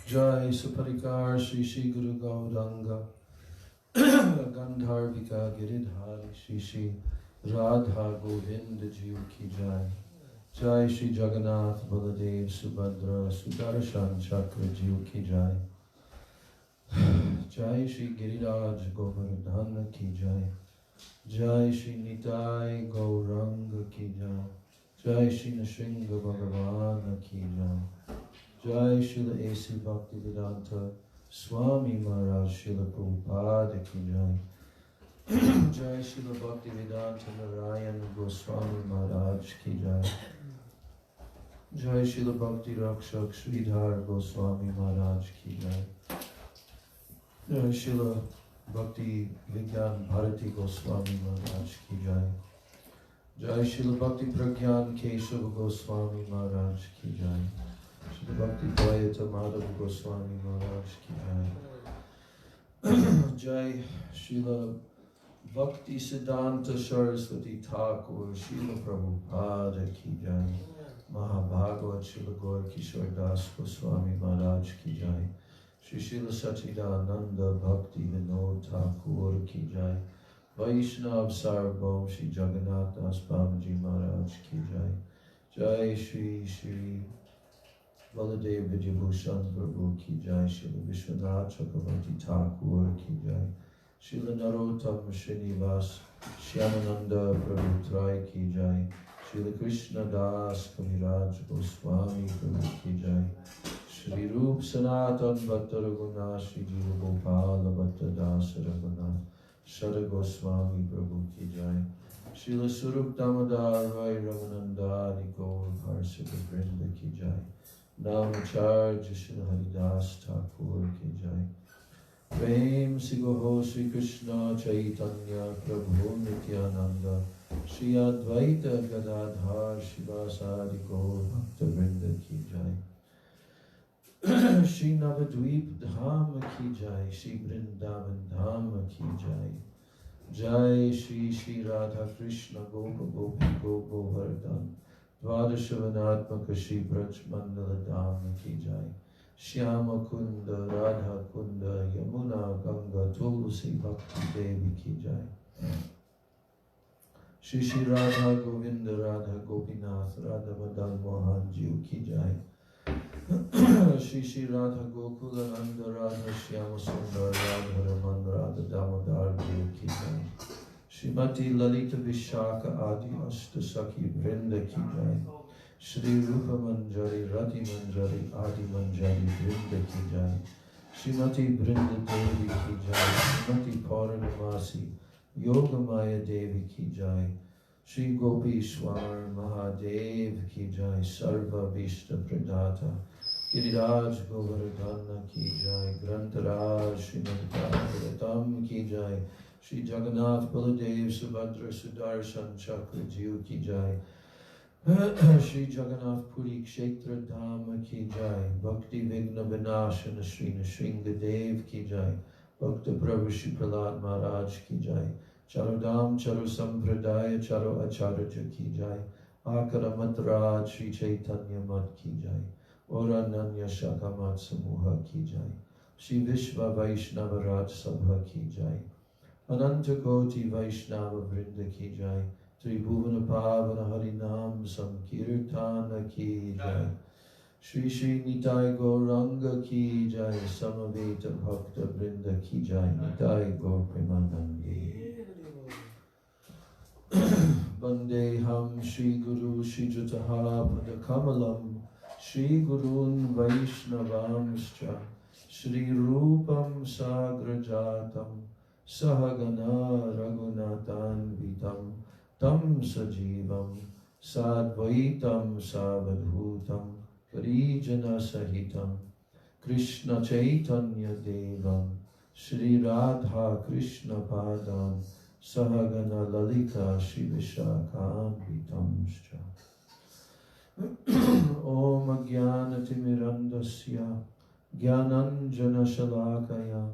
Jai Suparikar Shri Shri Guru Gauranga Gandharvika Giridhari Shri Shri Radha Govinda Jiu Ki Jai Jai Shri Jagannath Baladev Subhadra Sudarshan Chakra Jiu Ki Jai Jai Shri Giriraj Govardhana Ki Jai Jai Shri Nitai Gauranga Ki Jai Jai Shri Nrsimha Bhagavana Ki Jai Jai Srila A.C. Bhaktivedanta Swami Maharaj Srila Prabhupada Ki Jai Jai Srila Bhaktivedanta Narayana Goswami Maharaj Ki Jai Jai Srila Bhakti Rakshak Sridhar Goswami Maharaj Ki Jai Jai Srila Bhakti Vigyan Bharati Goswami Maharaj Ki Jai Jai Srila Bhakti Pragyan Keshav Goswami Maharaj Ki Jai Srila Bhakti Dayata Madhav Goswami Maharaj Ki Jai Jai Srila Bhakti Siddhanta Saraswati Thakur Srila Prabhupada Ki Jai Mahabhagavat Srila Gaur Kishore Das Goswami Maharaj Ki Jai Shri Srila Sachidananda Bhakti Vinod Thakur Ki Jai Vaishnav Sarvabhaum Shri Jagannath Das Babaji Maharaj Ki Jai Jai Shri Shri Baladev Vidyabhushan Prabhu Ki Jai Srila Vishwanath Chakravarti Thakur Ki Jai Srila Narottam Srinivas Shyamananda Prabhu Trai Ki Jai Srila Krishna Das Kaviraj Goswami Prabhu Ki Jai Shri Rup Sanatan Bhatta Raghunatha Shri Jiva Gopala Bhatta Das Raghunath Shara Goswami Prabhu Ki Jai Srila Surup Damodar Rai Ramananda Gaur Bharsita Vrinda Ki Jai Namacharya Srila Haridas Thakur Ki Jai Prem Sigoho Sri Krishna Chaitanya Prabhu Nityananda Shri Advaita Gadadhar Shivasadi Gaur Bhakta Vrinda Ki Jai Shri Navadvip Dham Ki Jai Shri Vrindavan Dham Ki Jai Jai Shri Shri Radha Krishna Gopa Gopi Gopa Govardhan Dvadashavanatmaka Shri Braj Mandala Dham Ki Jai Shyama Kunda Radha Kunda Yamuna Ganga Tulsi Bhakti Devi Ki Jai Shri Shri Radha Govinda Radha Gopinath Radha Madan Mohan Jiu Ki Jai Shri Shri Radha Gokula Nanda Radha Shyama Sundar Radha Raman Radha Damodar Jiu Ki Jai Srimati Lalita Vishaka Adi Ashta Sakhi Vrinda Ki Jai Shri Rupa Manjari Rati Manjari Adi Manjari Vrinda Ki Jai Srimati Vrinda Devi Ki Jai Srimati Pauranamasi Yoga Maya Devi Ki Jai Shri Gopishwar Mahadev Ki Jai Sarva Vishta Pradata Giriraj Govardhana Ki Jai Grantaraj Srimad Bhagavatam Ki Jai Shri Jagannath Baladev Subhadra Sudarshan Chakra Jiu Ki Jai Shri Jagannath Puri Kshetra Dham Ki Jai Bhakti Vigna Vinashana Shri Nrsimha Dev Ki Jai Bhakta Prabhu Shri Prahlad Maharaj Ki Jai Charodam Charu Sampradaya Charo Acharya Ki Jai Akara Matraj Shri Chaitanya Mat Ki Jai Ora Nanya Shakamat Samuha Ki Jai Shri Vishva Vaishnava Raj Sabha Ki Jai Ananta Koti Vaishnava Vrinda Ki Jai Tribhuvana Pavana Harinam Sankirtana Ki Jai Shri Shri Nitai Gauranga Ki Jai Samaveta Bhakta Vrinda Ki Jai Nitai Gaur Premanandi Vandeham Shri Guru Shri Jataha Padakamalam Shri Gurun Vaishnavamscha Shri Rupam Sagrajatam Sahagana Raghunatan Vitam Tam Sajivam Sadvaitam Savadhutam Parijana Sahitam Krishna Chaitanya Devam Shri Radha Krishna Padam Sahagana Lalita Shri Vishakam Vitamscha Om Jnana Timirandasya Jnananjana Shalakaya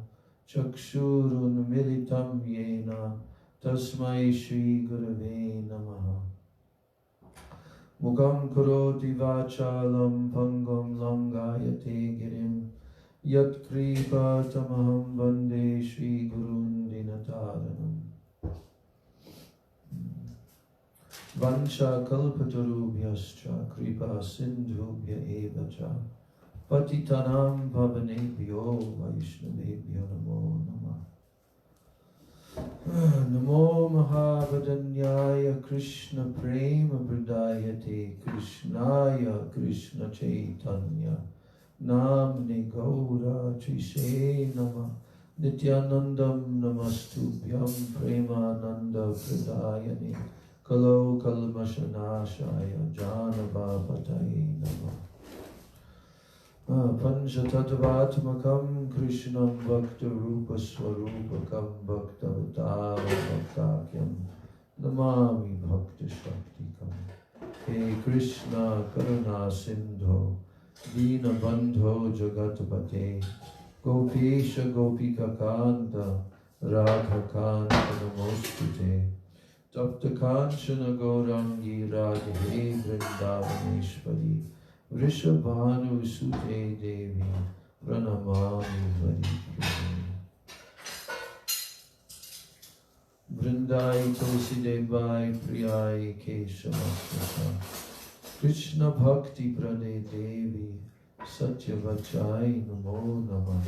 Chakshurun Militam Yena Tasmai Shri Gurave Namaha Mukam Karoti Vachalam Pangam Langayate Girim Yat kripa tamaham vande Shri Gurun Dinataranam. Vancha kalpatarubhyascha kripa sindhubhya evacha patitanam pavanebhyo vaishnavebhyo namo namah. Namo Mahavadanyaya Krishna Prema Pradayate Krishnaya Krishna Chaitanya Namne Gaura Trise Nama Nityanandam Namastubhyam Premananda Pradayane Kalo Kalmashanashaya Janabhapataye Nama Panchatattvatmakam Krishnam Bhakta Rupa Swarupakam Bhaktavatara Bhaktakyam Namami Bhakta Shaktikam. He Krishna Karuna Sindho Dina Bandho Jagatapate Gopesha Gopika Kanta Radha Kanta Namostute Tapta Kanchana Gaurangi Radhe Vrindavaneshwari Vrishabhanu Sute Devi Pranamami Hari Vrindai Tulsi Devai Priyai Keshavasvata Krishna Bhakti Prade Devi Satyavachai Namo Namah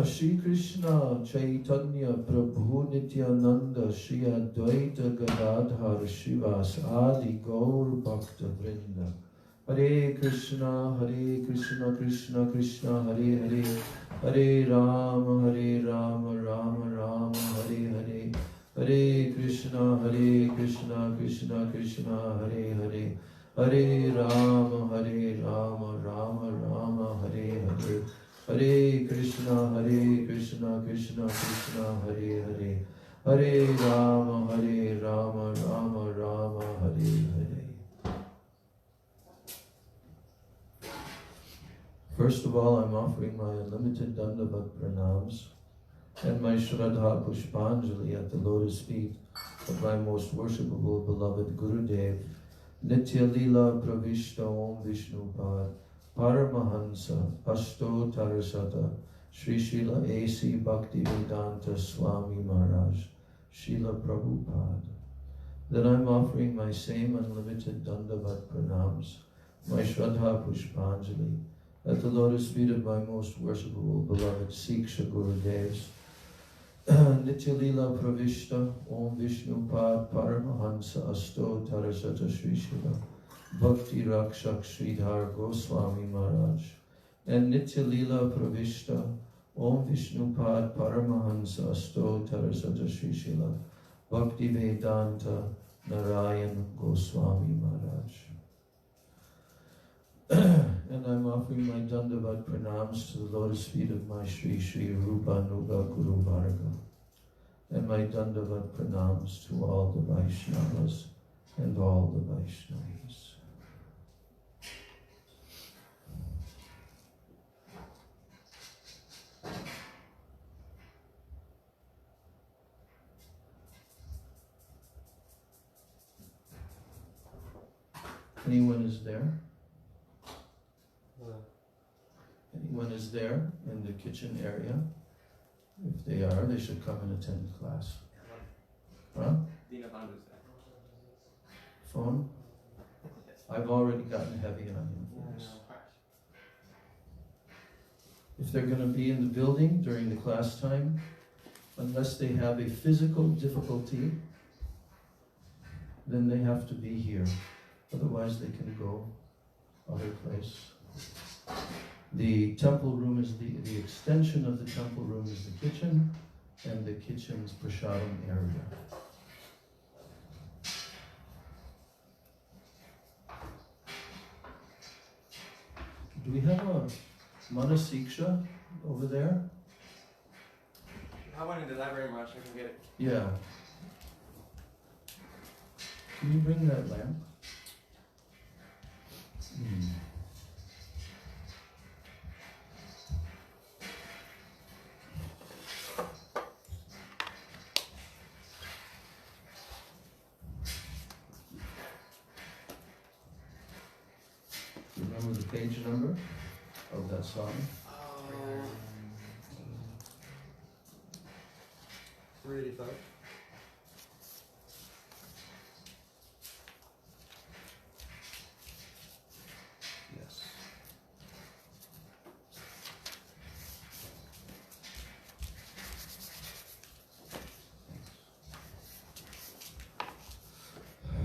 Shri Krishna Chaitanya Prabhu Nityananda Shri Advaita Gadadhar Shivas Adi Gaur Bhakta Vrinda Hare Krishna Krishna Krishna Hare Hare Hare Rama Rama Rama Hare Hare Hare Krishna Krishna Krishna Hare Hare Hare Rama Rama Rama Hare Hare Hare Krishna Krishna Krishna Hare Hare Hare Rama Rama Rama Hare Hare. First of all, I'm offering my unlimited Dandavat Pranams and my Shraddha Pushpanjali at the lotus feet of my most worshipable beloved Gurudev, Nitya Lila Pravishta Om Vishnupad, Paramahansa Asto Tarasata, Sri Srila A.C. Bhaktivedanta Swami Maharaj, Srila Prabhupada. Then I'm offering my same unlimited Dandavat Pranams, my Shraddha Pushpanjali, at the lotus feet of my most worshipable beloved Siksha Gurudevs, Nitya Lila Pravishta Om Vishnupad Paramahansa Asto Tarasata Sri Srila Bhakti Rakshak Sridhar Goswami Maharaj, and Nitya Lila Pravishta Om Vishnupad Paramahansa Asto Tarasata Sri Srila Bhakti Vedanta Narayan Goswami Maharaj. And I'm offering my Dandavat Pranams to the lotus feet of my Sri Sri Rupanuga Guru Varga, and my Dandavat Pranams to all the Vaishnavas and all the Vaishnavis. Anyone is there? Anyone is there in the kitchen area? If they are, they should come and attend class. Huh? Phone? I've already gotten heavy on him for this. If they're going to be in the building during the class time, unless they have a physical difficulty, then they have to be here. Otherwise they can go other place. The temple room is the extension of the temple room is the kitchen, and the kitchen's prasadam area. Do we have a Manasiksha over there? I have one in the library, March. I can get it. Yeah. Can you bring that lamp? Remember the page number? of that song? 385. Yes.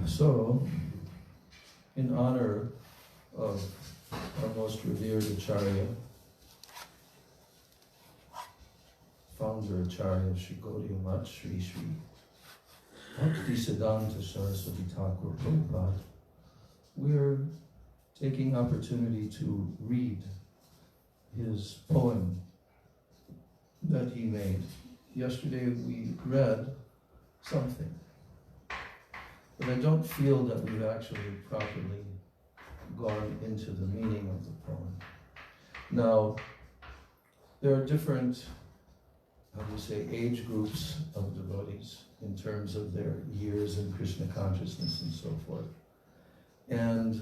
So, in honor of our most revered Acharya, founder Acharya of Sri Gaudiya Math, Sri Bhaktisiddhanta Saraswati Thakur Prabhupada, we're taking opportunity to read his poem that he made. Yesterday we read something, but I don't feel that we've actually properly gone into the meaning of the poem. Now, there are different, age groups of devotees in terms of their years in Krishna consciousness and so forth. And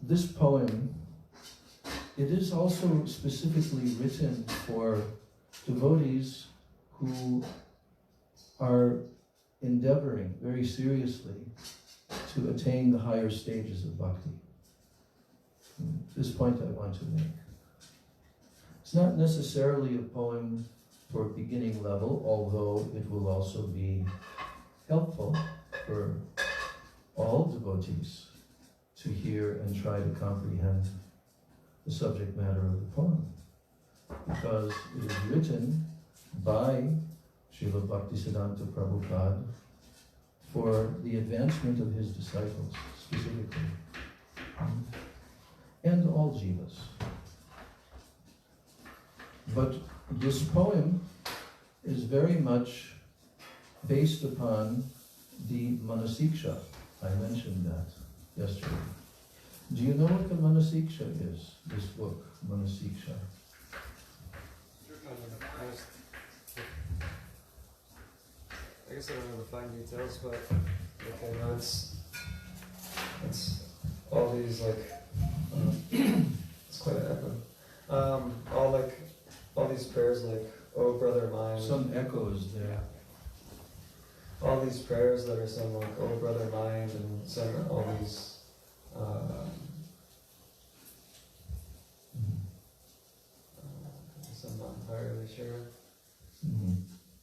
this poem, it is also specifically written for devotees who are endeavoring very seriously to attain the higher stages of bhakti. This point I want to make. It's not necessarily a poem for beginning level, although it will also be helpful for all devotees to hear and try to comprehend the subject matter of the poem, because it is written by Srila Bhaktisiddhanta Prabhupada for the advancement of his disciples specifically, and all jivas. But this poem is very much based upon the Manasiksha. I mentioned that yesterday. Do you know what the Manasiksha is, this book, Manasiksha? I guess I don't know the fine details, but I know it's all these it's quite an echo. All these prayers oh brother mine. Some echoes there. All these prayers that are sung oh brother mine, and sung all these I'm not entirely sure.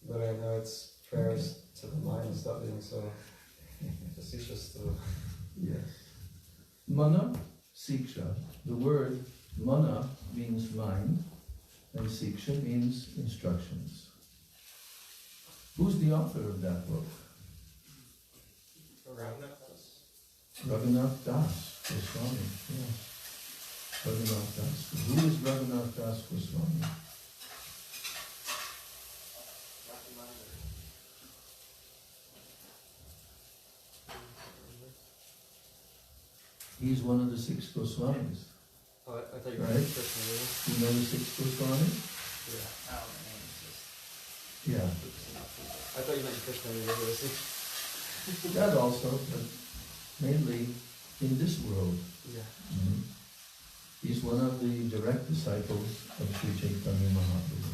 But I know it's prayers to the mind stop being so facetious to Yes. Mana, Siksha. The word mana means mind, and Siksha means instructions. Who's the author of that book? Raghunath Das Goswami. Yes. Raghunath Das. Who is Raghunath Das Goswami? He's one of the 6 Goswamis. Oh, I thought you Right? were Krishna. You know the 6 Goswamis? Yeah. Yeah. I thought you meant Krishna University. That also, but mainly in this world. Yeah. He's one of the direct disciples of Sri Chaitanya Mahaprabhu.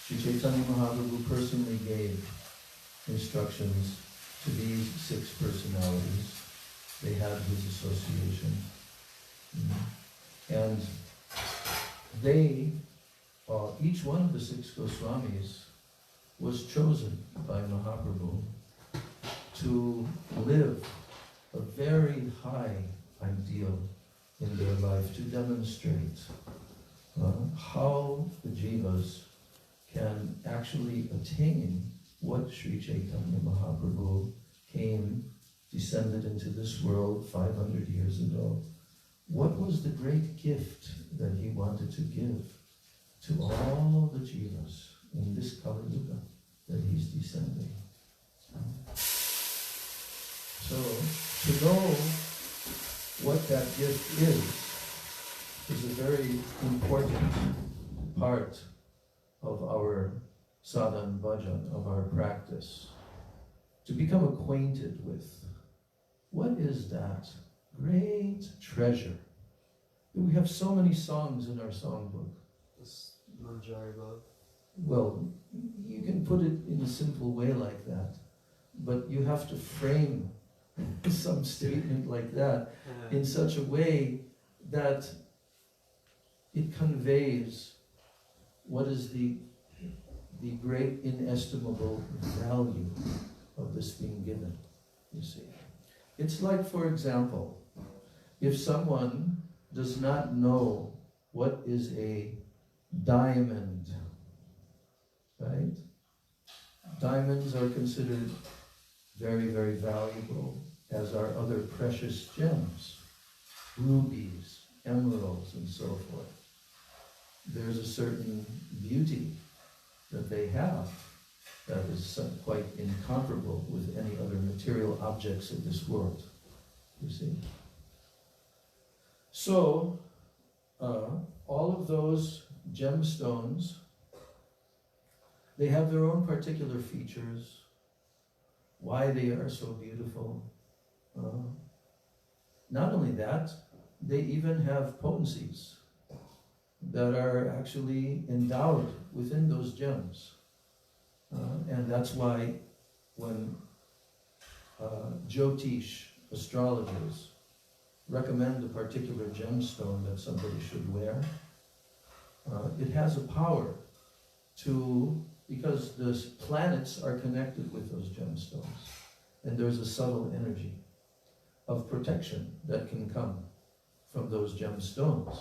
Sri Chaitanya Mahaprabhu personally gave instructions to these 6 personalities. They had his association. And they, each one of the 6 Goswamis was chosen by Mahaprabhu to live a very high ideal in their life, to demonstrate how the jivas can actually attain what Sri Chaitanya Mahaprabhu descended into this world 500 years ago. What was the great gift that he wanted to give to all the jivas in this Kali Yuga that he's descending? So, to know what that gift is a very important part of our sadhana bhajan, of our practice. To become acquainted with what is that great treasure We have so many songs in our songbook. This Manjari Bhav. Well, you can put it in a simple way like that, but you have to frame some statement like that in such a way that it conveys what is the great inestimable value of this being given, you see. It's like, for example, if someone does not know what is a diamond, right? Diamonds are considered very, very valuable, as are other precious gems, rubies, emeralds, and so forth. There's a certain beauty that they have that is quite incomparable with any other material objects of this world, you see. So, all of those gemstones, they have their own particular features, why they are so beautiful. Not only that, they even have potencies that are actually endowed within those gems. And that's why when Jyotish, astrologers, recommend a particular gemstone that somebody should wear, it has a power to, because the planets are connected with those gemstones, and there's a subtle energy of protection that can come from those gemstones.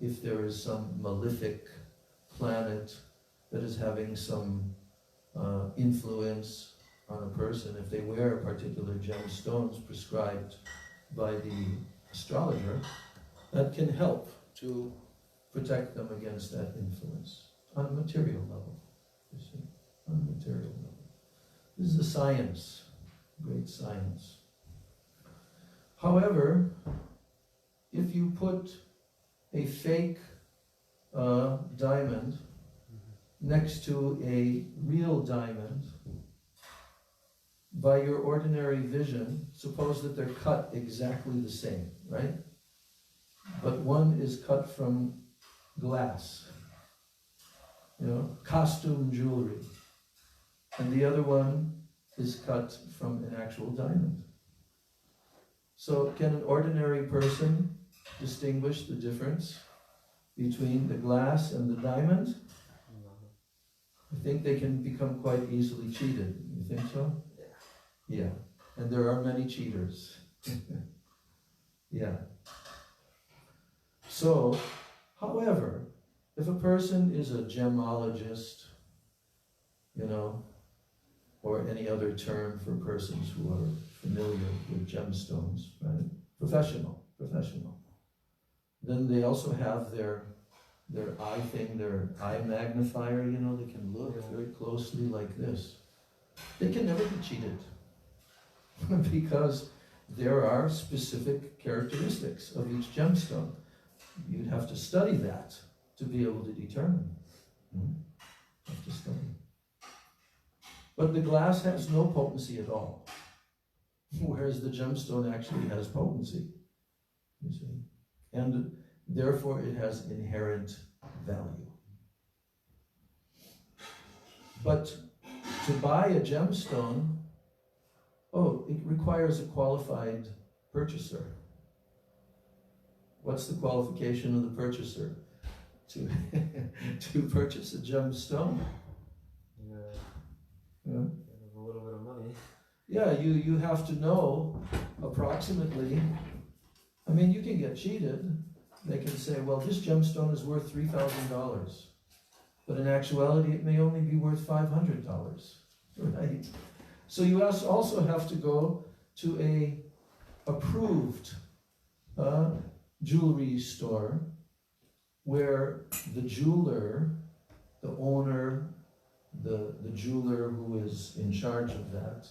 If there is some malefic planet that is having some influence on a person, if they wear particular gemstones prescribed by the astrologer, that can help to protect them against that influence on a material level, you see, on a material level. This is a science, great science. However, if you put a fake diamond next to a real diamond, by your ordinary vision, suppose that they're cut exactly the same, right? But one is cut from glass, you know, costume jewelry, and the other one is cut from an actual diamond. So can an ordinary person distinguish the difference between the glass and the diamond? I think they can become quite easily cheated. You think so? Yeah. And there are many cheaters. Yeah. So, however, if a person is a gemologist, you know, or any other term for persons who are familiar with gemstones, right? Professional. Then they also have their eye thing, their eye magnifier, you know, they can look very closely like this. They can never be cheated because there are specific characteristics of each gemstone. You'd have to study that to be able to determine. Have to study. But the glass has no potency at all, whereas the gemstone actually has potency, you see. And therefore it has inherent value. But to buy a gemstone, it requires a qualified purchaser. What's the qualification of the purchaser? To purchase a gemstone? Yeah. A little bit of money. Yeah, you have to know approximately. I mean, you can get cheated. They can say, well, this gemstone is worth $3,000. But in actuality, it may only be worth $500, right? So you also have to go to a approved jewelry store where the jeweler, the owner, the jeweler who is in charge of that,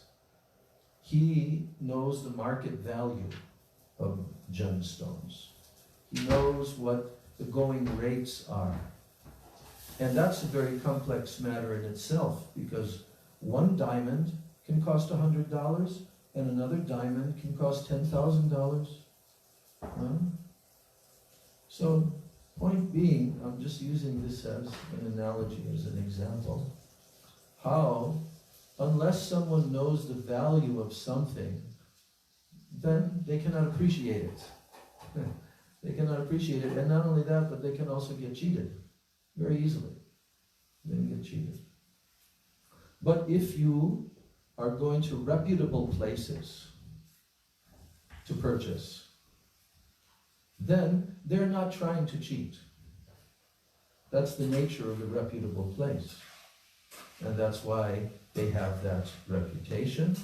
he knows the market value of gemstones. He knows what the going rates are. And that's a very complex matter in itself, because one diamond can cost $100 and another diamond can cost $10,000. So, point being, I'm just using this as an analogy, as an example, how, unless someone knows the value of something, then they cannot appreciate it. They cannot appreciate it, and not only that, but they can also get cheated very easily. They can get cheated. But if you are going to reputable places to purchase, then they're not trying to cheat. That's the nature of the reputable place. And that's why they have that reputation,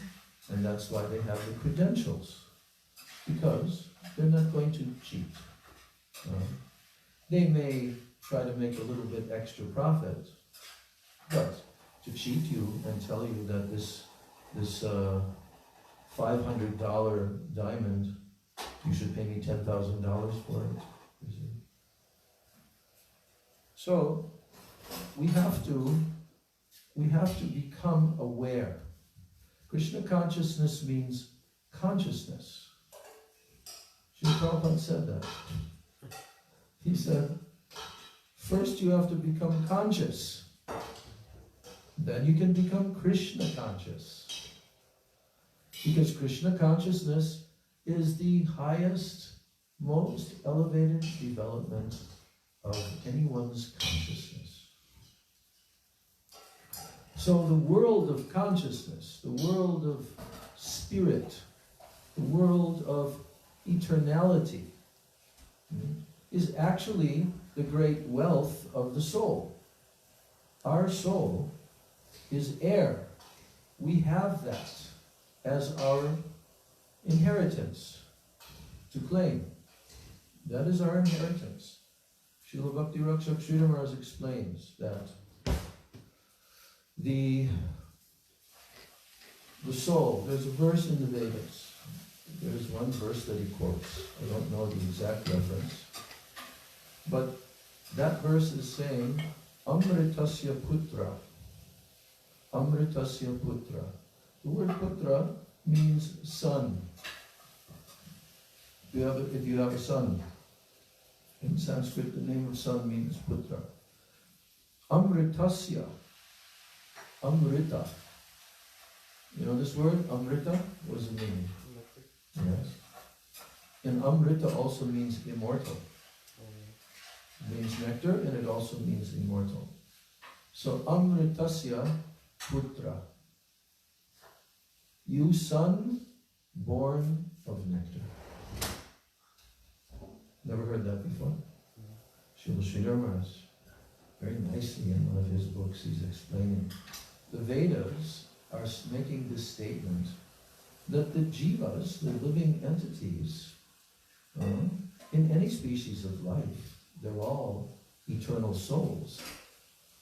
and that's why they have the credentials. Because they're not going to cheat. They may try to make a little bit extra profit, but to cheat you and tell you that this $500 diamond, you should pay me $10,000 for it. You see? So we have to become aware. Krishna consciousness means consciousness. Srila Prabhupada said that. He said, first you have to become conscious. Then you can become Krishna conscious. Because Krishna consciousness is the highest, most elevated development of anyone's consciousness. So the world of consciousness, the world of spirit, the world of eternality, is actually the great wealth of the soul. Our soul is air. We have that as our inheritance to claim. That is our inheritance. Srila Bhakti Rakshak Sridhar Maharaj explains that the soul, there's a verse in the Vedas. There's one verse that he quotes. I don't know the exact reference. But that verse is saying, Amritasya Putra. Amritasya Putra. The word Putra means son. If you have a son, in Sanskrit the name of son means Putra. Amritasya. Amrita. You know this word, Amrita? What does it mean? Yes. And Amrita also means immortal. It means nectar, and it also means immortal. So Amritasya Putra. You son born of nectar. Never heard that before? Srila Sridhar Maharaj, very nicely in one of his books, he's explaining. The Vedas are making this statement that the jivas, the living entities, in any species of life, they're all eternal souls.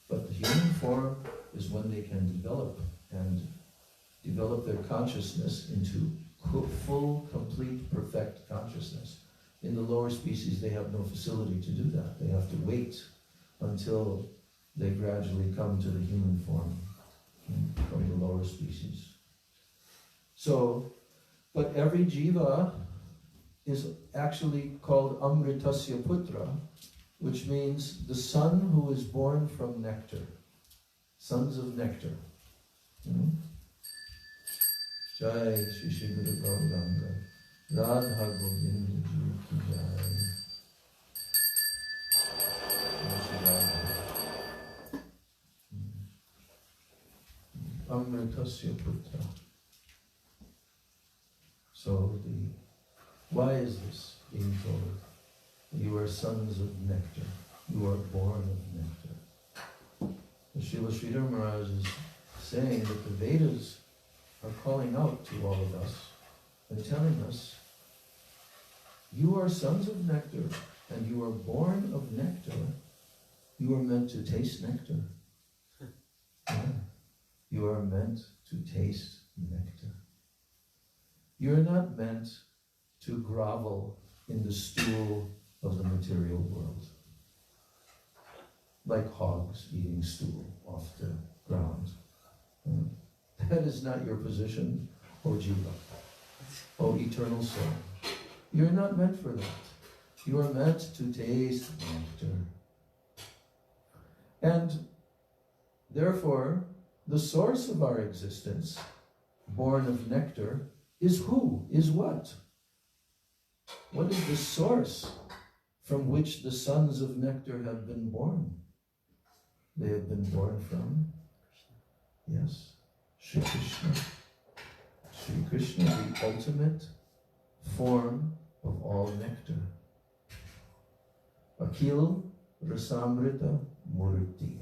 But the human form is when they can develop their consciousness into full, complete, perfect consciousness. In the lower species, they have no facility to do that. They have to wait until they gradually come to the human form from the lower species. So, but every jiva is actually called Amritasya Putra, which means the son who is born from nectar. Sons of nectar. Jai Shri Shri Guru Gauranga Radha Govinda Ji Ki Jai. Amritasya Putra. So why is this being told? You are sons of nectar. You are born of nectar. And Srila Sridhar Maharaj is saying that the Vedas are calling out to all of us and telling us, you are sons of nectar, and you are born of nectar. You are meant to taste nectar. Yeah. You are meant to taste nectar. You are not meant to grovel in the stool of the material world, like hogs eating stool off the ground. That is not your position, O Jiva, O eternal soul. You're not meant for that. You are meant to taste nectar. And therefore, the source of our existence, born of nectar, is who? Is what? What is the source from which the sons of nectar have been born? They have been born from, yes, Sri Krishna. Sri Krishna, the ultimate form of all nectar. Akhil Rasamrita Murti.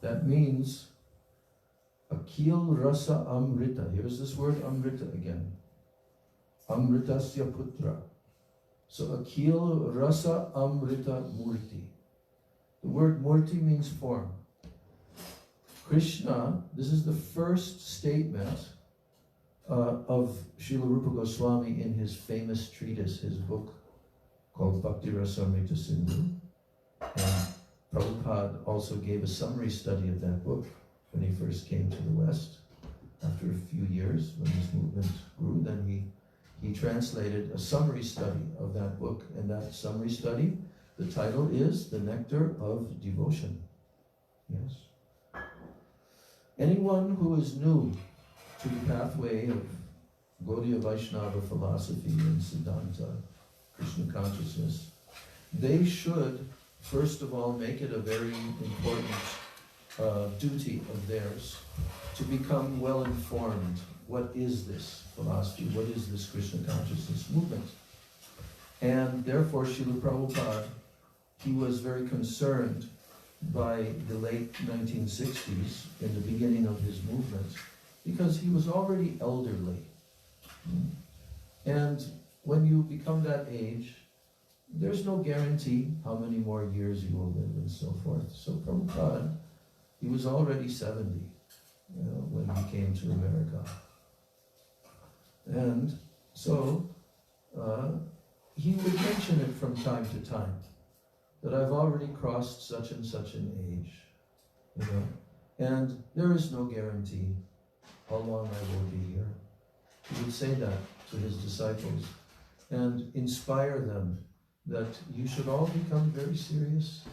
That means Akhil Rasa Amrita. Here's this word Amrita again. Amritasya Putra. So Akhil Rasa Amrita Murti. The word Murti means form. Krishna, this is the first statement of Srila Rupa Goswami in his famous treatise, his book called Bhakti Rasamrita Sindhu. And Prabhupada also gave a summary study of that book when he first came to the West. After a few years, when this movement grew, then he translated a summary study of that book. And that summary study, the title is The Nectar of Devotion. Yes. Anyone who is new to the pathway of Gaudiya Vaishnava philosophy and Siddhanta, Krishna consciousness, they should, first of all, make it a very important duty of theirs to become well informed. What is this philosophy? What is this Krishna consciousness movement? And therefore, Srila Prabhupada, he was very concerned by the late 1960s, in the beginning of his movement, because he was already elderly. And when you become that age, there's no guarantee how many more years you will live and so forth. So Prabhupada, he was already 70 when he came to America. And so he would mention it from time to time, that I've already crossed such and such an age, and there is no guarantee how long I will be here. He would say that to his disciples and inspire them that you should all become very serious,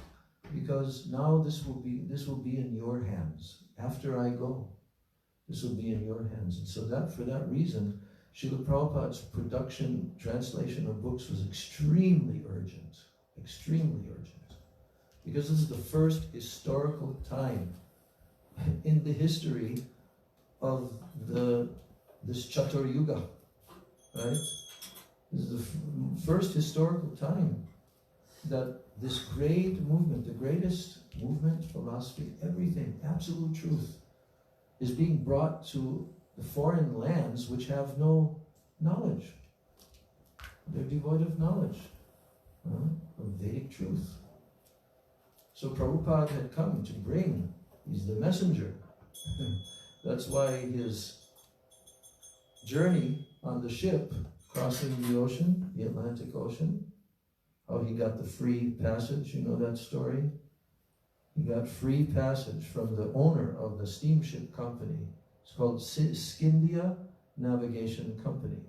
because now this will be in your hands. After I go, this will be in your hands. And so that, for that reason, Srila Prabhupada's translation of books was extremely urgent, because this is the first historical time in the history of this Chatur Yuga, right? This is the first historical time that this great movement, the greatest movement, philosophy, everything, absolute truth, is being brought to the foreign lands which have no knowledge. They're devoid of knowledge of Vedic truth. So Prabhupada had come to bring, he's the messenger. That's why his journey on the ship, crossing the ocean, the Atlantic Ocean, how he got the free passage, you know that story? He got free passage from the owner of the steamship company. It's called Scindia Navigation Company.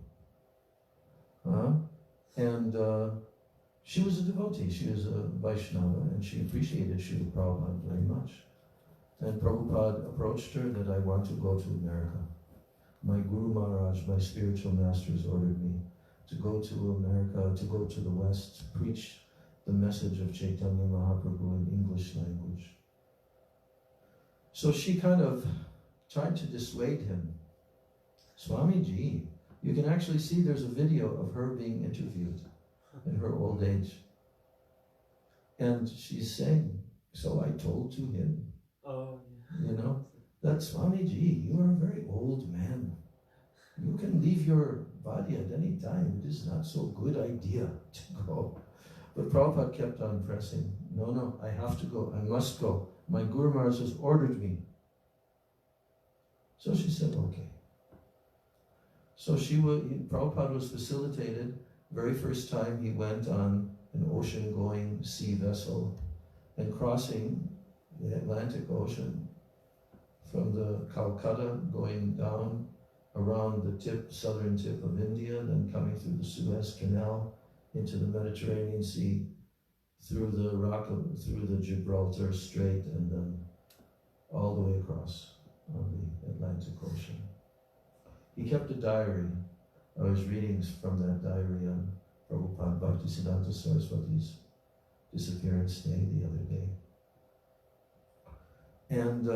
She was a devotee, she was a Vaishnava, and she appreciated Srila Prabhupada very much. And Prabhupada approached her that I want to go to America. My Guru Maharaj, my spiritual masters, ordered me to go to America, to go to the West, preach the message of Chaitanya Mahaprabhu in English language. So she kind of tried to dissuade him. Swamiji, you can actually see there's a video of her being interviewed in her old age. And she's saying, so I told to him, that Swamiji, you are a very old man. You can leave your body at any time. It is not so good idea to go. But Prabhupada kept on pressing, no, I have to go, I must go. My Guru Maharaj has ordered me. So she said, okay. So Prabhupada was facilitated. Very first time he went on an ocean-going sea vessel and crossing the Atlantic Ocean from the Calcutta, going down around the southern tip of India, then coming through the Suez Canal into the Mediterranean Sea, through the Gibraltar Strait, and then all the way across on the Atlantic Ocean. He kept a diary. I was reading from that diary on Prabhupada Bhaktisiddhanta Saraswati's disappearance day the other day. And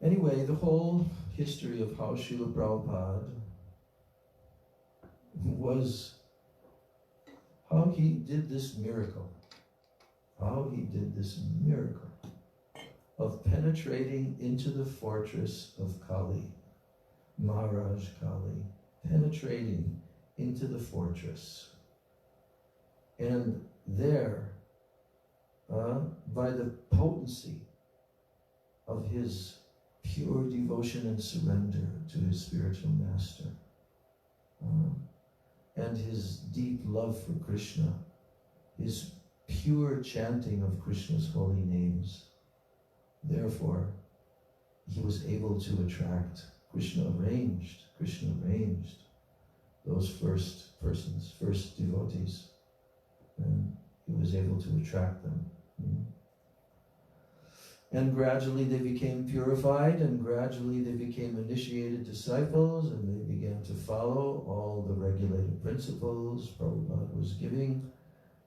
anyway, the whole history of how Srila Prabhupada was, how he did this miracle, of penetrating into the fortress of Kali, Maharaj Kali, penetrating into the fortress. And there, by the potency of his pure devotion and surrender to his spiritual master, and his deep love for Krishna, his pure chanting of Krishna's holy names, therefore, he was able to attract. Krishna arranged those first persons, first devotees, and he was able to attract them. And gradually they became purified, and gradually they became initiated disciples, and they began to follow all the regulated principles Prabhupada was giving,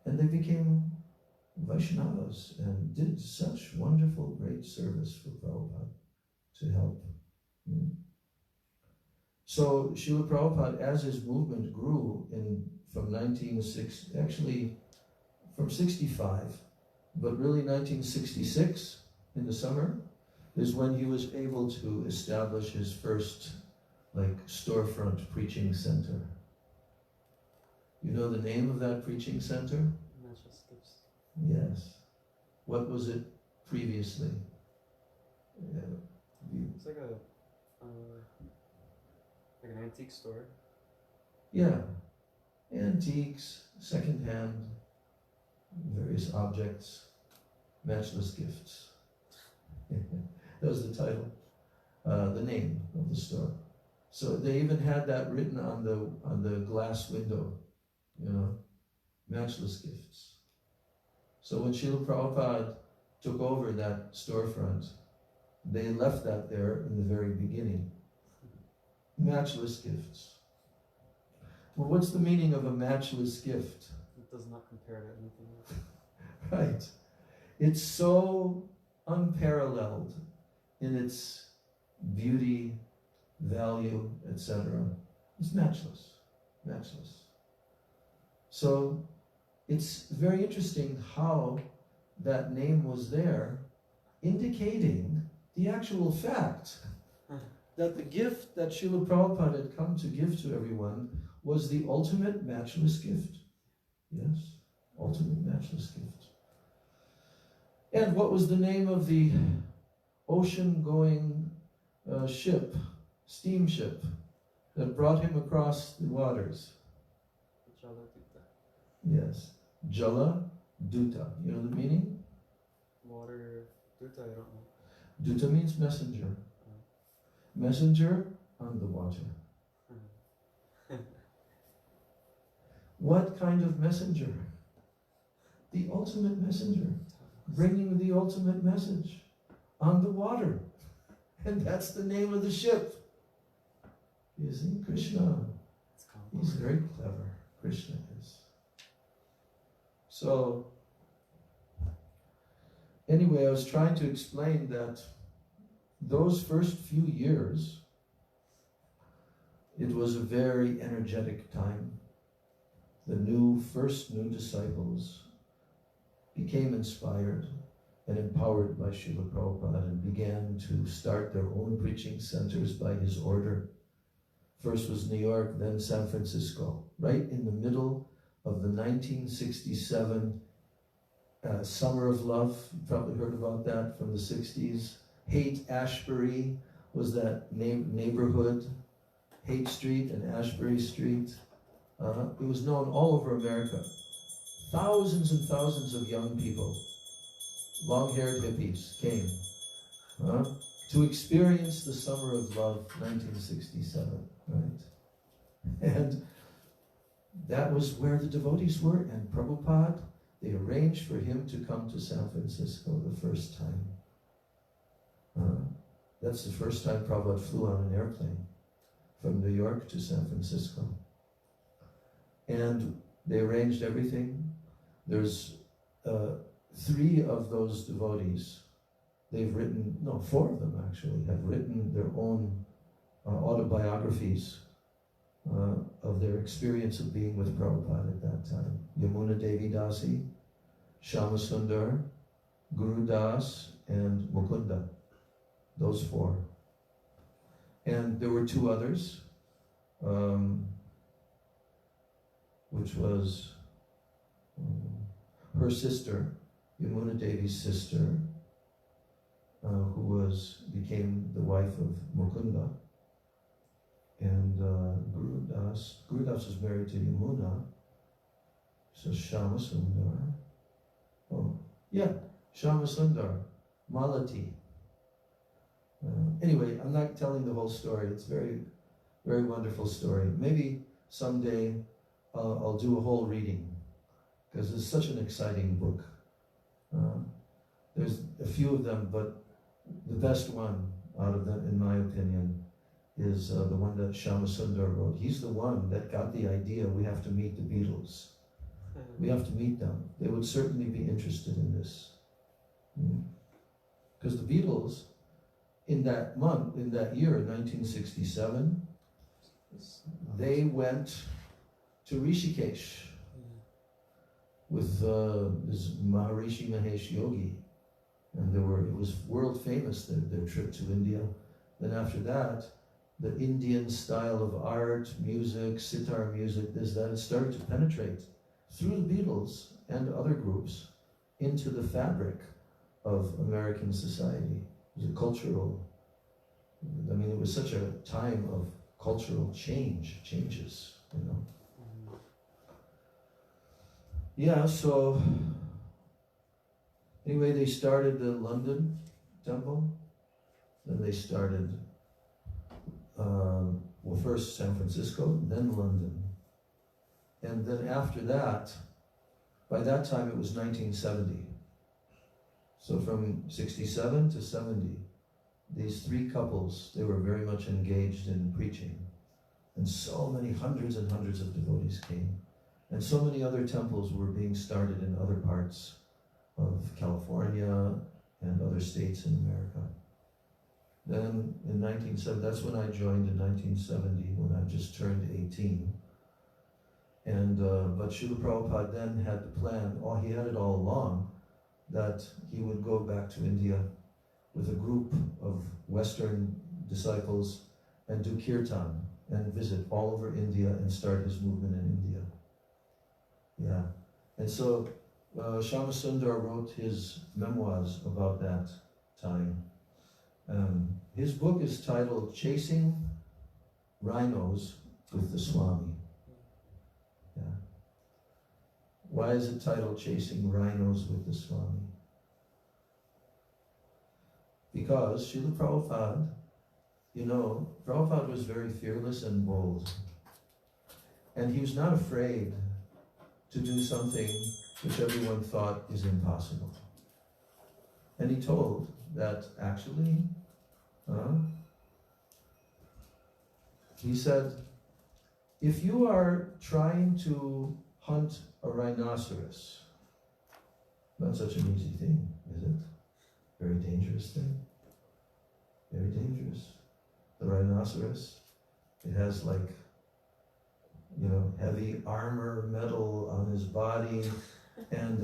and they became Vaishnavas and did such wonderful, great service for Prabhupada to help. So Srila Prabhupada, as his movement grew from 1960, actually from 65, but really 1966 in the summer is when he was able to establish his first storefront preaching center. You know the name of that preaching center? Yes. What was it previously? It's like an antique store. Yeah. Antiques, second-hand, various objects, matchless gifts. That was the title, the name of the store. So they even had that written on the glass window, matchless gifts. So when Srila Prabhupada took over that storefront, they left that there in the very beginning. Matchless gifts. Well, what's the meaning of a matchless gift? It does not compare to anything else. Right. It's so unparalleled in its beauty, value, etc. It's matchless. Matchless. So it's very interesting how that name was there, indicating the actual fact that the gift that Srila Prabhupada had come to give to everyone was the ultimate matchless gift. Yes, ultimate matchless gift. And what was the name of the ocean-going ship, steamship, that brought him across the waters? Yes, Jala Duta. You know the meaning? Water Duta, I don't know. Duta means messenger. Messenger on the water. What kind of messenger? The ultimate messenger, bringing the ultimate message on the water. And that's the name of the ship. You see, Krishna, he's very clever. Krishna is. So, anyway, I was trying to explain that those first few years, it was a very energetic time. The first new disciples became inspired and empowered by Srila Prabhupada and began to start their own preaching centers by his order. First was New York, then San Francisco, right in the middle of the 1967 Summer of Love. You probably heard about that from the 60s. Haight-Ashbury was that neighborhood, Haight Street and Ashbury Street. It was known all over America. Thousands and thousands of young people, long-haired hippies, came to experience the Summer of Love, 1967, right? And that was where the devotees were, and Prabhupada, they arranged for him to come to San Francisco the first time. That's the first time Prabhupada flew on an airplane from New York to San Francisco. And they arranged everything. There's 3 of those devotees. They've written, no, 4 of them actually, have written their own autobiographies of their experience of being with Prabhupada at that time. Yamuna Devi Dasi, Shama Sundar, Guru Das, and Mukunda. Those 4. And there were 2 others, which was her sister, Yamuna Devi's sister, who became the wife of Mukunda. And Guru Das was married to Yamuna, so Shama Sundar. Oh, yeah, Shama Sundar, Malati. Anyway, I'm not telling the whole story. It's a very, very wonderful story. Maybe someday I'll do a whole reading, because it's such an exciting book. There's a few of them, but the best one out of them, in my opinion, is the one that Shama Sundar wrote. He's the one that got the idea we have to meet the Beatles. We have to meet them. They would certainly be interested in this. Because the Beatles, in that year, 1967, they went to Rishikesh with this Maharishi Mahesh Yogi. And it was world famous, their trip to India. Then after that, the Indian style of art, music, sitar music, this, that, it started to penetrate through the Beatles and other groups into the fabric of American society. It was a cultural, it was such a time of cultural changes, you know. Yeah, so anyway, they started the London temple, then they started first San Francisco, then London. And then after that, by that time it was 1970. So from 67 to 70, these 3 couples, they were very much engaged in preaching. And so many hundreds and hundreds of devotees came. And so many other temples were being started in other parts of California and other states in America. Then in 1970, that's when I joined in 1970, when I just turned 18. And but Srila Prabhupada then had the plan, he had it all along, that he would go back to India with a group of Western disciples and do kirtan and visit all over India and start his movement in India. Yeah. And so Shama Sundar wrote his memoirs about that time. His book is titled Chasing Rhinos with the Swami. Yeah. Why is it titled Chasing Rhinos with the Swami? Because Srila Prabhupada, Prabhupada was very fearless and bold. And he was not afraid to do something which everyone thought is impossible. And he told that actually, he said, if you are trying to hunt a rhinoceros, not such an easy thing, is it? Very dangerous thing. Very dangerous. The rhinoceros, it has heavy armor, metal on his body, and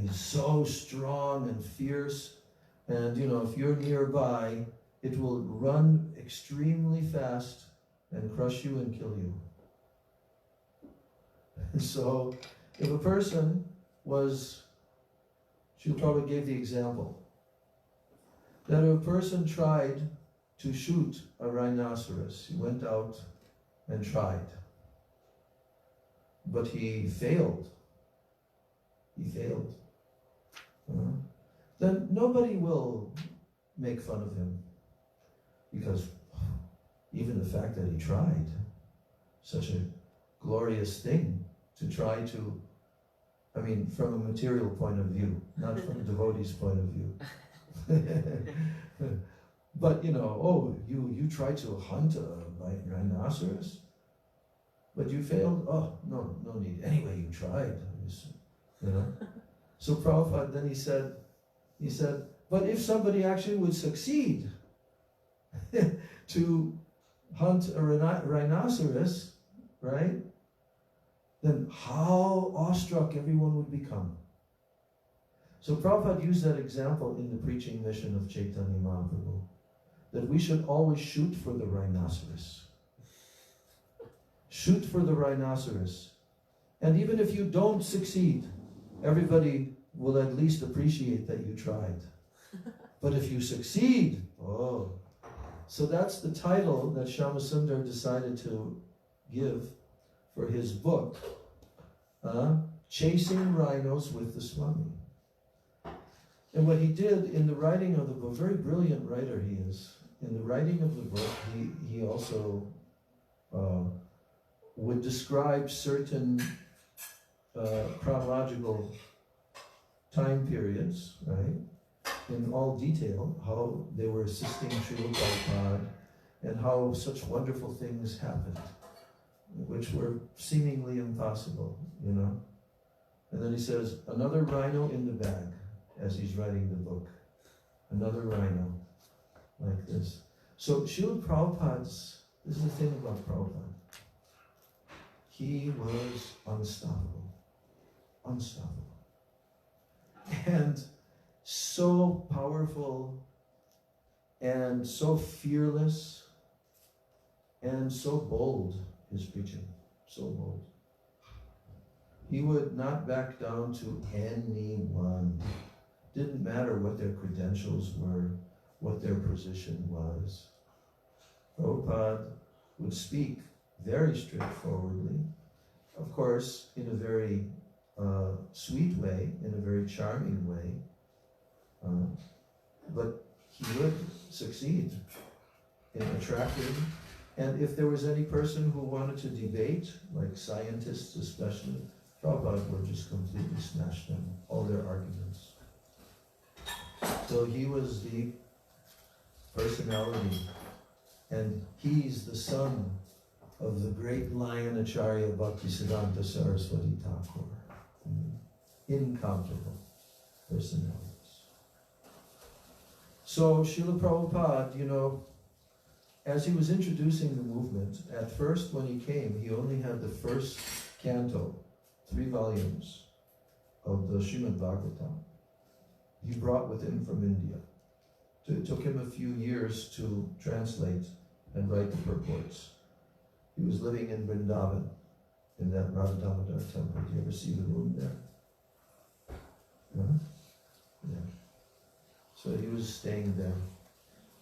he's so strong and fierce. And if you're nearby, it will run extremely fast and crush you and kill you. So if a person she probably gave the example, that if a person tried to shoot a rhinoceros, he went out and tried, but he failed. Then nobody will make fun of him, because even the fact that he tried, such a glorious thing, to try to, I mean, from a material point of view, not from a devotee's point of view. But you tried to hunt a rhinoceros, but you failed. Oh, no need. Anyway, you tried. So Prabhupada then he said, but if somebody actually would succeed to hunt a rhinoceros, right? Then how awestruck everyone would become. So Prabhupada used that example in the preaching mission of Chaitanya Mahaprabhu, that we should always shoot for the rhinoceros. Shoot for the rhinoceros. And even if you don't succeed, everybody will at least appreciate that you tried. But if you succeed, oh. So that's the title that Shyamasundar decided to give for his book, Chasing Rhinos with the Swami. And what he did in the writing of the book, very brilliant writer he is, in the writing of the book, he also would describe certain chronological time periods, right, in all detail, how they were assisting Srila Prabhupada and how such wonderful things happened, which were seemingly impossible, And then he says, another rhino in the bag, as he's writing the book. Another rhino, like this. So Srila Prabhupada's, this is the thing about Prabhupada. He was unstoppable. Unstoppable. And so powerful, and so fearless, and so bold, his preaching. So bold. He would not back down to anyone. Didn't matter what their credentials were, what their position was. Prabhupada would speak very straightforwardly, of course, in a very sweet way, in a very charming way, but he would succeed in attracting. And if there was any person who wanted to debate, like scientists especially, Prabhupada would just completely smash them, all their arguments. So he was the personality, and he's the son of the great Lion Acharya Bhaktisiddhanta Saraswati Thakur. Incomparable personalities. So Srila Prabhupada, as he was introducing the movement, at first when he came, he only had the first canto, 3 volumes of the Srimad Bhagavatam. He brought with him from India. It took him a few years to translate and write the purports. He was living in Vrindavan, in that Radha Damodar temple. Do you ever see the room there? No? Yeah. So he was staying there.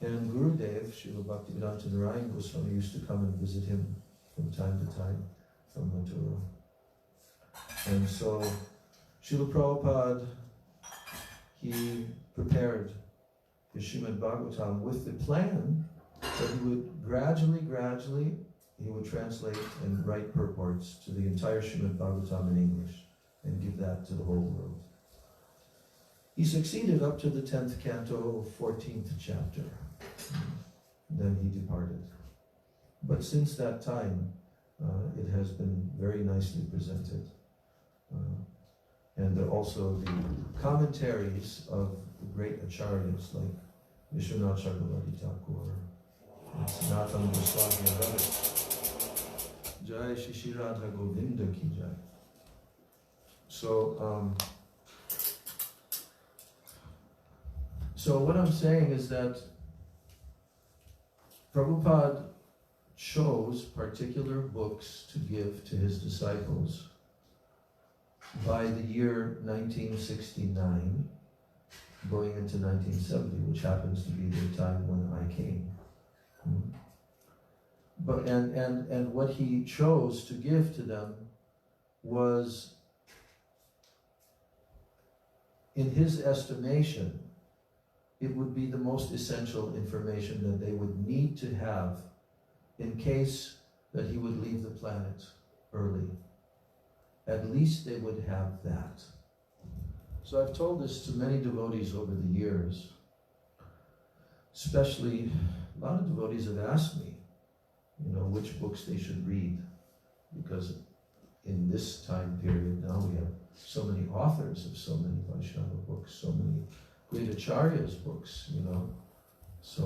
And Gurudev, Srila Bhaktivedanta Narayan Goswami, used to come and visit him from time to time from Mathura. And so Srila Prabhupada, he prepared his Srimad Bhagavatam with the plan that he would gradually, he would translate and write purports to the entire Srimad Bhagavatam in English and give that to the whole world. He succeeded up to the 10th canto, 14th chapter. Then he departed. But since that time, it has been very nicely presented. And also the commentaries of the great acharyas like Vishwanath Chakravarti Thakur, Sanatana Goswami and others. Jai Shri Radha Govinda ki jai. So what I'm saying is that Prabhupada chose particular books to give to his disciples by the year 1969, going into 1970, which happens to be the time when I came. But and what he chose to give to them was, in his estimation, it would be the most essential information that they would need to have in case that he would leave the planet early. at least they would have that. So I've told this to many devotees over the years, especially a lot of devotees have asked me, which books they should read, because in this time period now we have so many authors of so many Vaishnava books, so many great acharyas books, so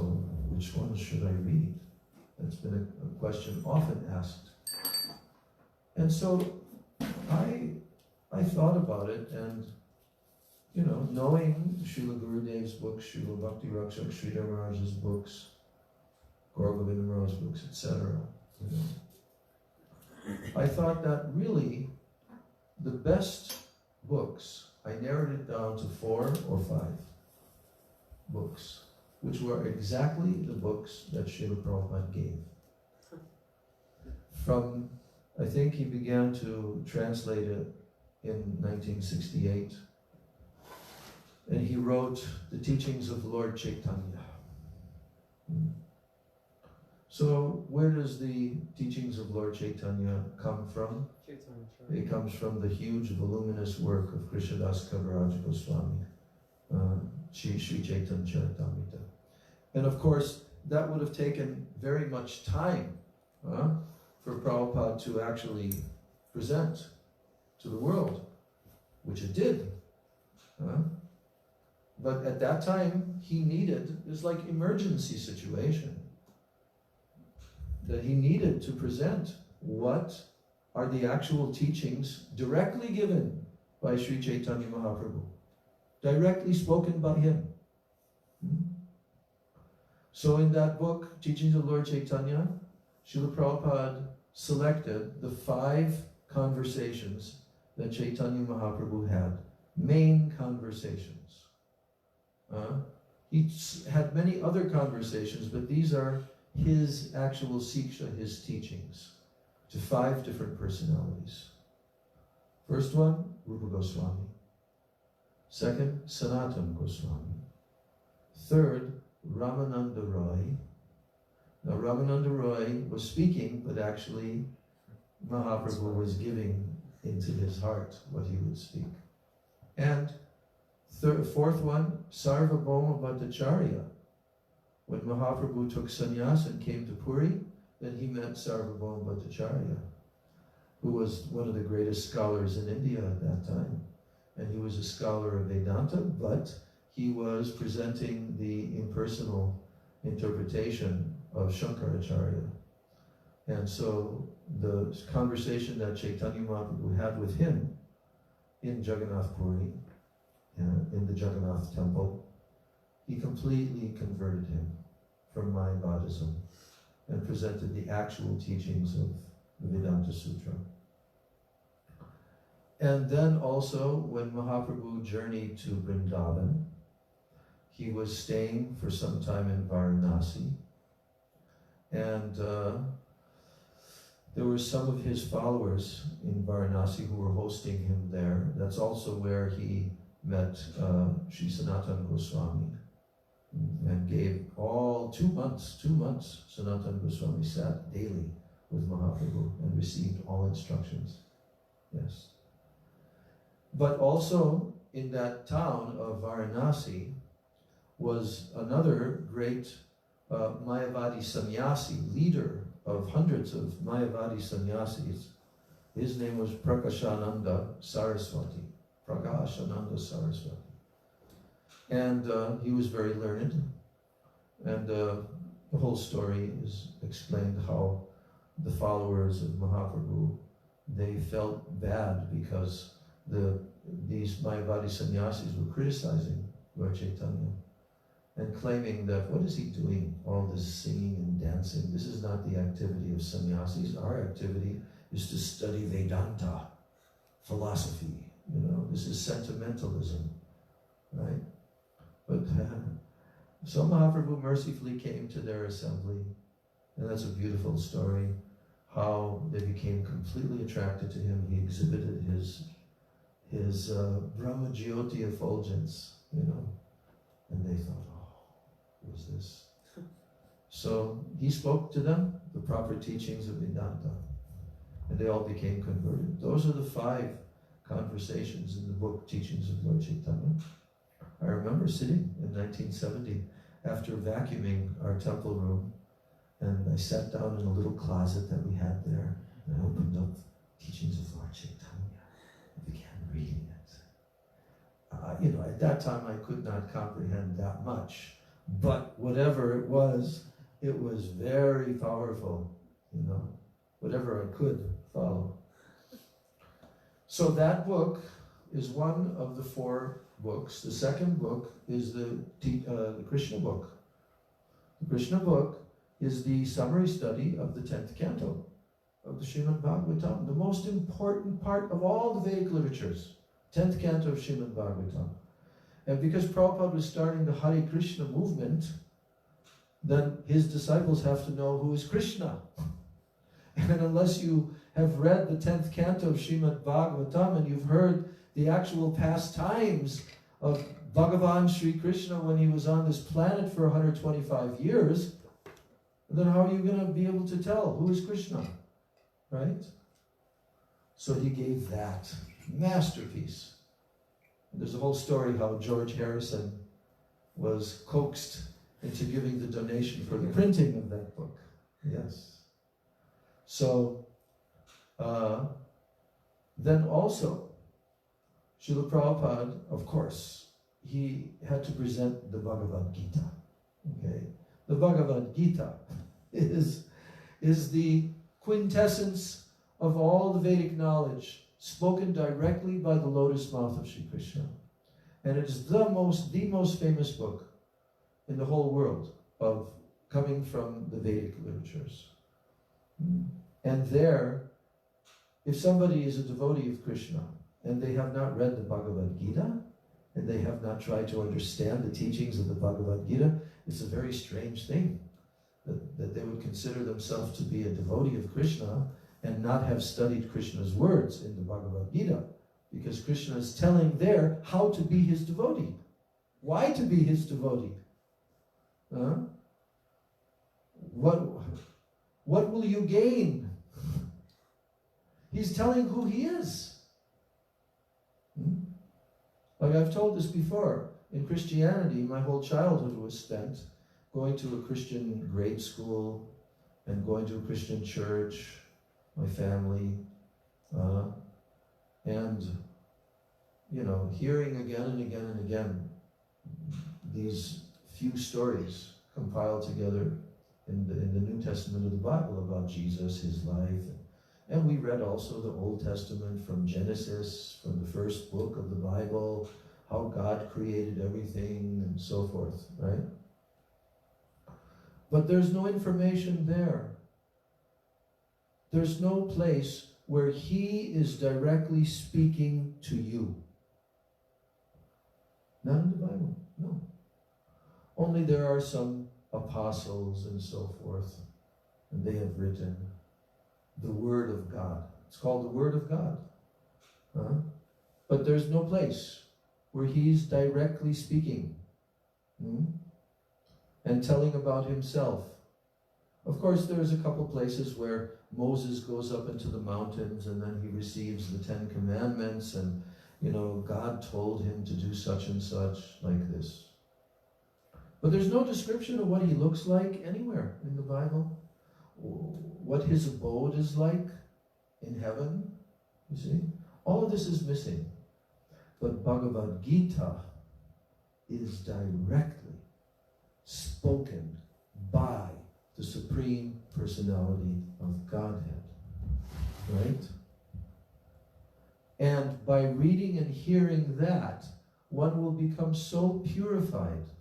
which ones should I read? That's been a question often asked. And so I thought about it, and knowing Srila Gurudev's books, Srila Bhakti Rakshak Sridhar Maharaj's books, Gaura Govinda Maharaj's books, etc., I thought that really the best books, I narrowed it down to 4 or 5 books, which were exactly the books that Srila Prabhupada gave. From, I think he began to translate it in 1968, and he wrote the teachings of Lord Chaitanya. So where does the teachings of Lord Chaitanya come from? It comes from the huge, voluminous work of Krishnadas Kaviraj Goswami, Sri Chaitanya Charitamrita. And of course, that would have taken very much time for Prabhupada to actually present to the world, which it did. But at that time, he needed, it's like emergency situation, that he needed to present what are the actual teachings directly given by Sri Chaitanya Mahaprabhu, directly spoken by him. So in that book, Teachings of Lord Chaitanya, Srila Prabhupada selected the 5 conversations that Chaitanya Mahaprabhu had, main conversations. He had many other conversations, but these are his actual siksha, his teachings, to 5 different personalities. First one, Rupa Goswami. Second, Sanatana Goswami. Third, Ramananda Roy. Now Ramananda Roy was speaking, but actually Mahaprabhu was giving into his heart what he would speak. And fourth one, Sarvabhauma Bhattacharya. When Mahaprabhu took sannyas and came to Puri, then he met Sarvabhauma Bhattacharya, who was one of the greatest scholars in India at that time. And he was a scholar of Vedanta, but he was presenting the impersonal interpretation of Shankaracharya. And so the conversation that Chaitanya Mahaprabhu had with him in Jagannath Puri, in the Jagannath temple, he completely converted him from Mayavadism and presented the actual teachings of the Vedanta Sutra. And then also, when Mahaprabhu journeyed to Vrindavan, he was staying for some time in Varanasi, and there were some of his followers in Varanasi who were hosting him there. That's also where he met Sri Sanatana Goswami, and gave all 2 months, Sanatana Goswami sat daily with Mahaprabhu and received all instructions. Yes. But also in that town of Varanasi was another great Mayavadi sannyasi, leader of hundreds of Mayavadi sannyasis. His name was Prakashananda Saraswati. Prakashananda Saraswati. And he was very learned. And the whole story is explained how the followers of Mahaprabhu, they felt bad because these Mayavadi sannyasis were criticizing Lord Chaitanya and claiming that, what is he doing? All this singing and dancing. This is not the activity of sannyasis. Our activity is to study Vedanta, philosophy. This is sentimentalism, right? But so Mahaprabhu mercifully came to their assembly, and that's a beautiful story, how they became completely attracted to him. He exhibited his Brahma Jyoti effulgence, and they thought, oh, who is this? So he spoke to them the proper teachings of Vedanta, and they all became converted. Those are the 5 conversations in the book Teachings of Lord Chaitanya. I remember sitting in 1970 after vacuuming our temple room, and I sat down in a little closet that we had there, and I opened up Teachings of Lord Chaitanya and began reading it. At that time I could not comprehend that much, but whatever it was very powerful, whatever I could follow. So that book is one of the 4 books. The second book is the Krishna book. The Krishna book is the summary study of the 10th canto of the Srimad Bhagavatam, the most important part of all the Vedic literatures, 10th canto of Srimad Bhagavatam. And because Prabhupada was starting the Hare Krishna movement, then his disciples have to know who is Krishna. And unless you have read the 10th canto of Srimad Bhagavatam and you've heard the actual pastimes of Bhagavan Sri Krishna when he was on this planet for 125 years, then how are you going to be able to tell who is Krishna? Right? So he gave that masterpiece. And there's a whole story how George Harrison was coaxed into giving the donation for the printing of that book. Yes. So, then also, Srila Prabhupada, of course, he had to present the Bhagavad Gita. Okay? The Bhagavad Gita is the quintessence of all the Vedic knowledge spoken directly by the lotus mouth of Sri Krishna. And it is the most famous book in the whole world of coming from the Vedic literatures. And there, if somebody is a devotee of Krishna and they have not read the Bhagavad Gita and they have not tried to understand the teachings of the Bhagavad Gita, it's a very strange thing that they would consider themselves to be a devotee of Krishna and not have studied Krishna's words in the Bhagavad Gita, because Krishna is telling there how to be his devotee, why to be his devotee. What will you gain? He's telling who he is. Like I've told this before, in Christianity, my whole childhood was spent going to a Christian grade school and going to a Christian church, my family, and, hearing again and again and again these few stories compiled together in the New Testament of the Bible about Jesus, his life. And we read also the Old Testament from Genesis, from the first book of the Bible, how God created everything and so forth, right? But there's no information there. There's no place where he is directly speaking to you. Not in the Bible, no. Only there are some apostles and so forth, and they have written the Word of God. It's called the Word of God. But there's no place where he's directly speaking and telling about himself. Of course, there's a couple places where Moses goes up into the mountains and then he receives the 10 Commandments and, God told him to do such and such, like this. But there's no description of what he looks like anywhere in the Bible. What his abode is like in heaven, you see. All of this is missing. But Bhagavad Gita is directly spoken by the Supreme Personality of Godhead. Right? And by reading and hearing that, one will become so purified,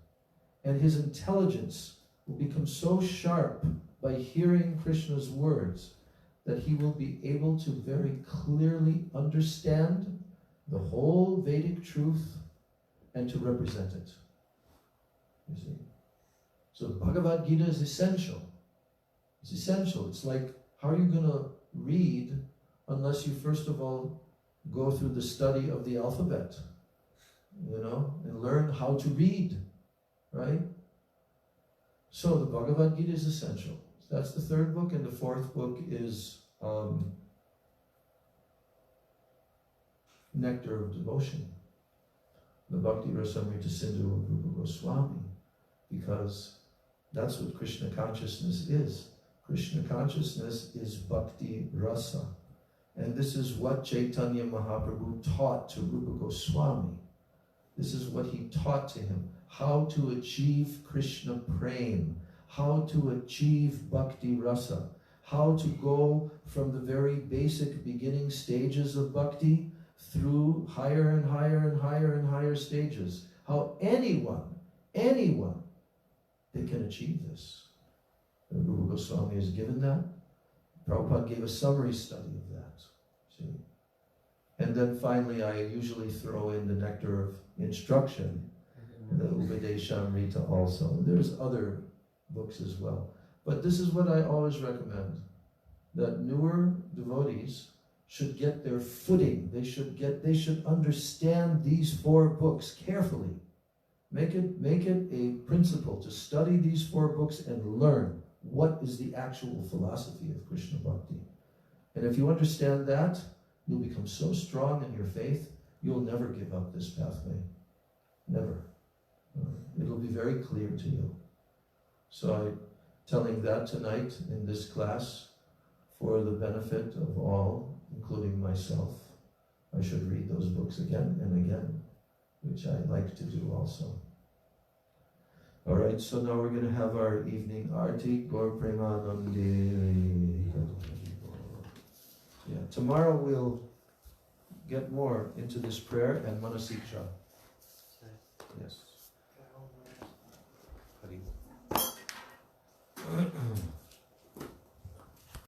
and his intelligence will become so sharp by hearing Krishna's words that he will be able to very clearly understand the whole Vedic truth and to represent it. You see? So the Bhagavad Gita is essential. It's essential. It's like, how are you going to read unless you first of all go through the study of the alphabet, and learn how to read, right? So the Bhagavad Gita is essential. That's the third book, and the fourth book is nectar of devotion, the Bhakti Rasamrita Sindhu of Rupa Goswami, because that's what Krishna consciousness is. Krishna consciousness is Bhakti Rasa. And this is what Chaitanya Mahaprabhu taught to Rupa Goswami. This is what he taught to him. How to achieve Krishna Prem. How to achieve Bhakti Rasa. How to go from the very basic beginning stages of Bhakti through higher and higher and higher and higher stages. How anyone, they can achieve this. And Rupa Goswami has given that. Prabhupada gave a summary study of that. See? And then finally, I usually throw in the nectar of instruction, the Upadeshamrita also. And there's other books as well. But this is what I always recommend, that newer devotees should get their footing. They should understand these 4 books carefully. Make it a principle to study these 4 books and learn what is the actual philosophy of Krishna Bhakti. And if you understand that, you'll become so strong in your faith, you'll never give up this pathway. Never. It'll be very clear to you. So I'm telling that tonight in this class for the benefit of all, including myself. I should read those books again and again, which I like to do also. All right, so now we're going to have our evening arti, Gaur Premanandi. Yeah, tomorrow we'll get more into this prayer and Manasiksha. Yes.